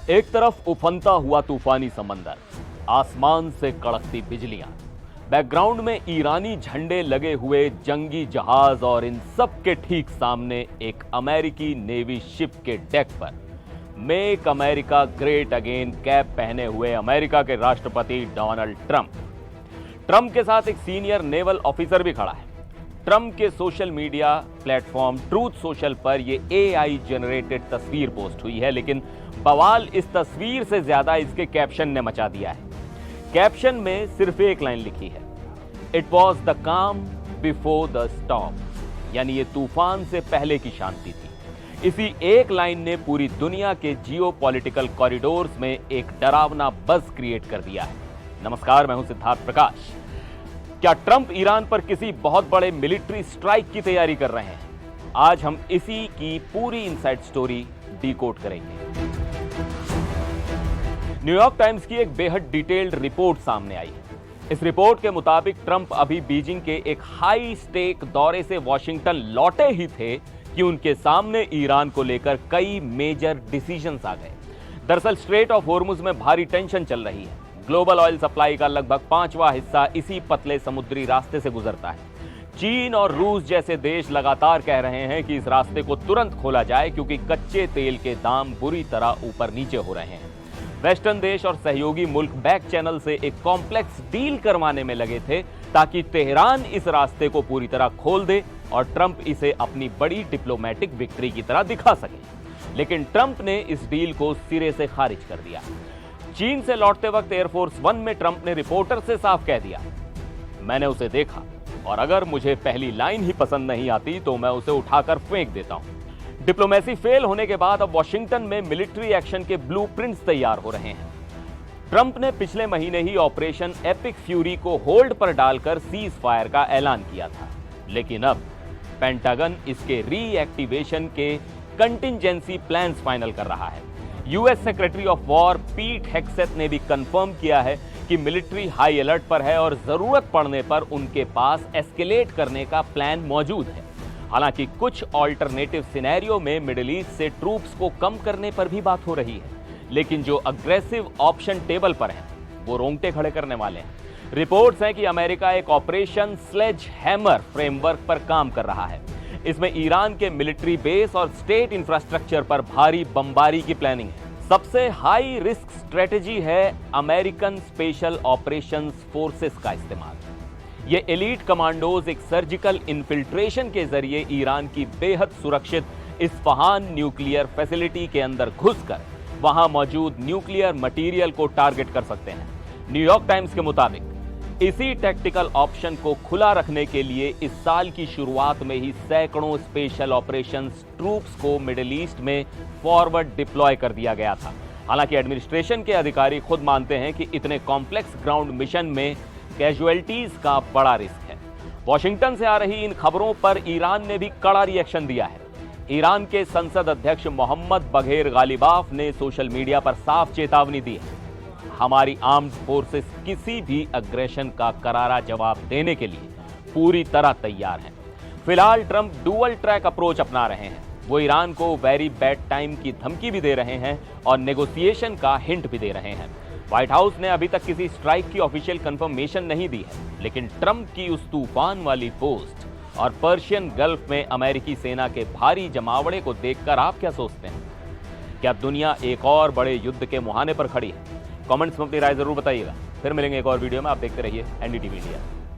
एक तरफ उफनता हुआ तूफानी समंदर, आसमान से कड़कती बिजलियां, बैकग्राउंड में ईरानी झंडे लगे हुए जंगी जहाज और इन सब के ठीक सामने एक अमेरिकी नेवी शिप के डेक पर make America great again cap पहने हुए अमेरिका के राष्ट्रपति डोनाल्ड ट्रंप के साथ एक सीनियर नेवल ऑफिसर भी खड़ा है। ट्रंप के social media platform truth social पर यह एआई जनरेटेड तस्वीर पोस्ट हुई है, लेकिन बवाल इस तस्वीर से ज्यादा इसके कैप्शन ने मचा दिया है। कैप्शन में सिर्फ एक लाइन लिखी है, इट वॉज द काम बिफोर द स्टॉर्म, यानी ये तूफान से पहले की शांति थी। इसी एक लाइन ने पूरी दुनिया के जियोपॉलिटिकल कॉरिडोर्स में एक डरावना बज़ क्रिएट कर दिया है। नमस्कार, मैं हूं सिद्धार्थ प्रकाश। क्या ट्रंप ईरान पर किसी बहुत बड़े मिलिट्री स्ट्राइक की तैयारी कर रहे हैं? आज हम इसी की पूरी इनसाइड स्टोरी डिकोड करेंगे। न्यूयॉर्क टाइम्स की एक बेहद डिटेल्ड रिपोर्ट सामने आई है। इस रिपोर्ट के मुताबिक ट्रंप अभी बीजिंग के एक हाई स्टेक दौरे से वॉशिंगटन लौटे ही थे कि उनके सामने ईरान को लेकर कई मेजर डिसीजंस आ गए। दरअसल स्ट्रेट ऑफ होर्मुज में भारी टेंशन चल रही है। ग्लोबल ऑयल सप्लाई का लगभग 5वां हिस्सा इसी पतले समुद्री रास्ते से गुजरता है। चीन और रूस जैसे देश लगातार कह रहे हैं कि इस रास्ते को तुरंत खोला जाए, क्योंकि कच्चे तेल के दाम बुरी तरह ऊपर नीचे हो रहे हैं। वेस्टर्न देश और सहयोगी मुल्क बैक चैनल से एक कॉम्प्लेक्स डील करवाने में लगे थे ताकि तेहरान इस रास्ते को पूरी तरह खोल दे और ट्रंप इसे अपनी बड़ी डिप्लोमेटिक विक्ट्री की तरह दिखा सके। लेकिन ट्रंप ने इस डील को सिरे से खारिज कर दिया। चीन से लौटते वक्त एयरफोर्स वन में ट्रंप ने रिपोर्टर से साफ कह दिया, मैंने उसे देखा और अगर मुझे पहली लाइन ही पसंद नहीं आती तो मैं उसे उठाकर फेंक देता हूं। डिप्लोमेसी फेल होने के बाद अब वॉशिंगटन में मिलिट्री एक्शन के ब्लूप्रिंट्स तैयार हो रहे हैं। ट्रंप ने पिछले महीने ही ऑपरेशन एपिक फ्यूरी को होल्ड पर डालकर सीज फायर का ऐलान किया था, लेकिन अब पेंटागन इसके रीएक्टिवेशन के कंटिंजेंसी प्लान्स फाइनल कर रहा है। यूएस सेक्रेटरी ऑफ वॉर पीट हेग्सेथ ने भी कंफर्म किया है कि मिलिट्री हाई अलर्ट पर है और जरूरत पड़ने पर उनके पास एस्केलेट करने का प्लान मौजूद है। हालांकि कुछ ऑल्टरनेटिव सिनेरियो में मिडिल ईस्ट से ट्रूप्स को कम करने पर भी बात हो रही है, लेकिन जो अग्रेसिव ऑप्शन टेबल पर है वो रोंगटे खड़े करने वाले हैं। रिपोर्ट्स हैं कि अमेरिका एक ऑपरेशन स्लेज हैमर फ्रेमवर्क पर काम कर रहा है। इसमें ईरान के मिलिट्री बेस और स्टेट इंफ्रास्ट्रक्चर पर भारी बमबारी की प्लानिंग है। सबसे हाई रिस्क स्ट्रेटेजी है अमेरिकन स्पेशल ऑपरेशंस फोर्सेस का इस्तेमाल। ये एलीट कमांडोज एक सर्जिकल इन्फिल्ट्रेशन के जरिए ईरान की बेहद सुरक्षित इस्फहान न्यूक्लियर फैसिलिटी के अंदर घुसकर वहां मौजूद न्यूक्लियर मटेरियल को टारगेट कर सकते हैं। न्यूयॉर्क टाइम्स के मुताबिक इसी टैक्टिकल ऑप्शन को खुला रखने के लिए इस साल की शुरुआत में ही सैकड़ों स्पेशल ऑपरेशंस ट्रूप्स को मिडिल ईस्ट में फॉरवर्ड डिप्लॉय कर दिया गया था। हालांकि एडमिनिस्ट्रेशन के अधिकारी खुद मानते हैं कि इतने कॉम्प्लेक्स ग्राउंड मिशन में कैजुअलिटीज का बड़ा रिस्क है। वॉशिंगटन से आ रही इन खबरों पर ईरान ने भी कड़ा रिएक्शन दिया है। ईरान के संसद अध्यक्ष मोहम्मद बघेर गालिबाफ ने सोशल मीडिया पर साफ चेतावनी दी है, हमारी आर्म्ड फोर्सेस किसी भी अग्रेशन का करारा जवाब देने के लिए पूरी तरह तैयार हैं। फिलहाल ट्रंप डुअल ट्रैक अप्रोच अपना रहे हैं। वो ईरान को वेरी बैड टाइम की धमकी भी दे रहे हैं और नेगोशिएशन का हिंट भी दे रहे हैं। व्हाइट हाउस ने अभी तक किसी स्ट्राइक की ऑफिशियल कंफर्मेशन नहीं दी है, लेकिन ट्रंप की उस तूफान वाली पोस्ट और पर्शियन गल्फ में अमेरिकी सेना के भारी जमावड़े को देखकर आप क्या सोचते हैं? क्या दुनिया एक और बड़े युद्ध के मुहाने पर खड़ी है? कमेंट्स में अपनी राय जरूर बताइएगा। फिर मिलेंगे एक और वीडियो में। आप देखते रहिए एनडीटीवी इंडिया।